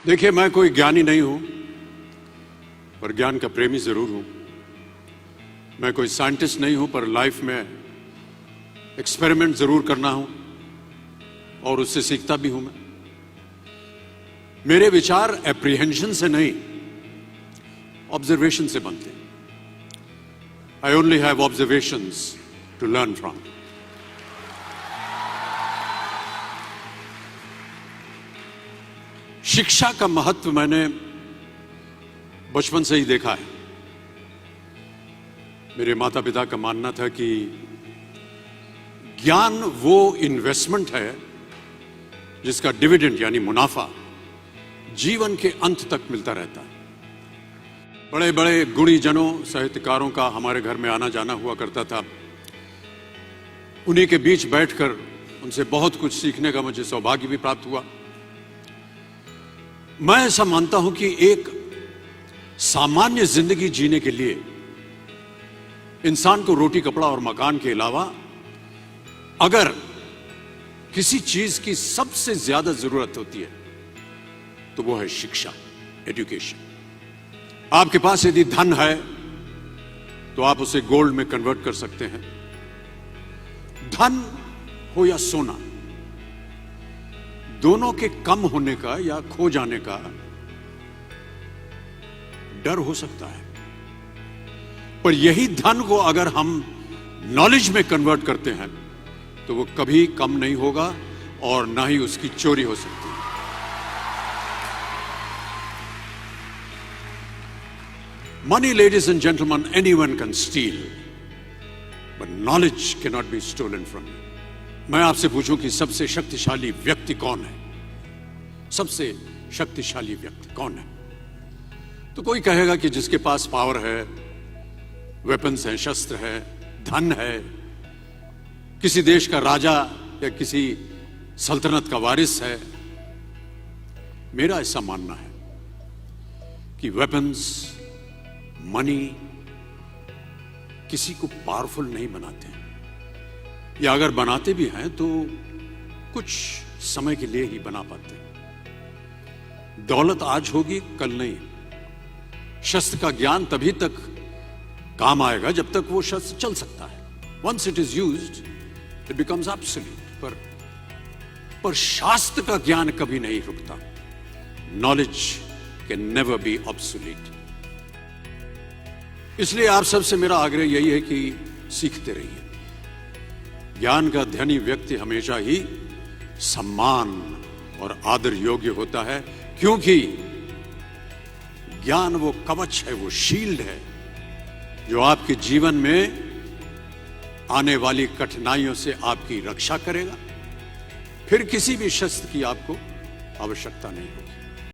देखिए, मैं कोई ज्ञानी नहीं हूं, पर ज्ञान का प्रेमी जरूर हूं। मैं कोई साइंटिस्ट नहीं हूं, पर लाइफ में एक्सपेरिमेंट जरूर करना हूं और उससे सीखता भी हूं। मेरे विचार एप्रीहेंशन से नहीं, ऑब्जर्वेशन से बनते हैं। I only have observations to learn from. शिक्षा का महत्व मैंने बचपन से ही देखा है। मेरे माता पिता का मानना था कि ज्ञान वो इन्वेस्टमेंट है जिसका डिविडेंड यानी मुनाफा जीवन के अंत तक मिलता रहता है। बड़े बड़े गुणी जनों, साहित्यकारों का हमारे घर में आना जाना हुआ करता था। उन्हीं के बीच बैठकर उनसे बहुत कुछ सीखने का मुझे सौभाग्य भी प्राप्त हुआ। मैं ऐसा मानता हूं कि एक सामान्य जिंदगी जीने के लिए इंसान को रोटी, कपड़ा और मकान के अलावा अगर किसी चीज की सबसे ज्यादा जरूरत होती है तो वो है शिक्षा, एजुकेशन। आपके पास यदि धन है तो आप उसे गोल्ड में कन्वर्ट कर सकते हैं। धन हो या सोना, दोनों के कम होने का या खो जाने का डर हो सकता है, पर यही धन को अगर हम नॉलेज में कन्वर्ट करते हैं तो वो कभी कम नहीं होगा और ना ही उसकी चोरी हो सकती है। Money, ladies and gentlemen, anyone can steal, but knowledge cannot be stolen from you. मैं आपसे पूछूं कि सबसे शक्तिशाली व्यक्ति कौन है? सबसे शक्तिशाली व्यक्ति कौन है? तो कोई कहेगा कि जिसके पास पावर है, वेपन्स हैं, शस्त्र है, धन है, किसी देश का राजा या किसी सल्तनत का वारिस है। मेरा ऐसा मानना है कि वेपन्स, मनी किसी को पावरफुल नहीं बनाते, या अगर बनाते भी हैं तो कुछ समय के लिए ही बना पाते हैं। दौलत आज होगी, कल नहीं। शस्त्र का ज्ञान तभी तक काम आएगा जब तक वो शस्त्र चल सकता है। Once it is used it becomes absolute. पर शास्त्र का ज्ञान कभी नहीं रुकता। Knowledge can never be obsolete. इसलिए आप सबसे मेरा आग्रह यही है कि सीखते रहिए। ज्ञान का धनी व्यक्ति हमेशा ही सम्मान और आदर योग्य होता है, क्योंकि ज्ञान वो कवच है, वो शील्ड है जो आपके जीवन में आने वाली कठिनाइयों से आपकी रक्षा करेगा। फिर किसी भी शस्त्र की आपको आवश्यकता नहीं होगी।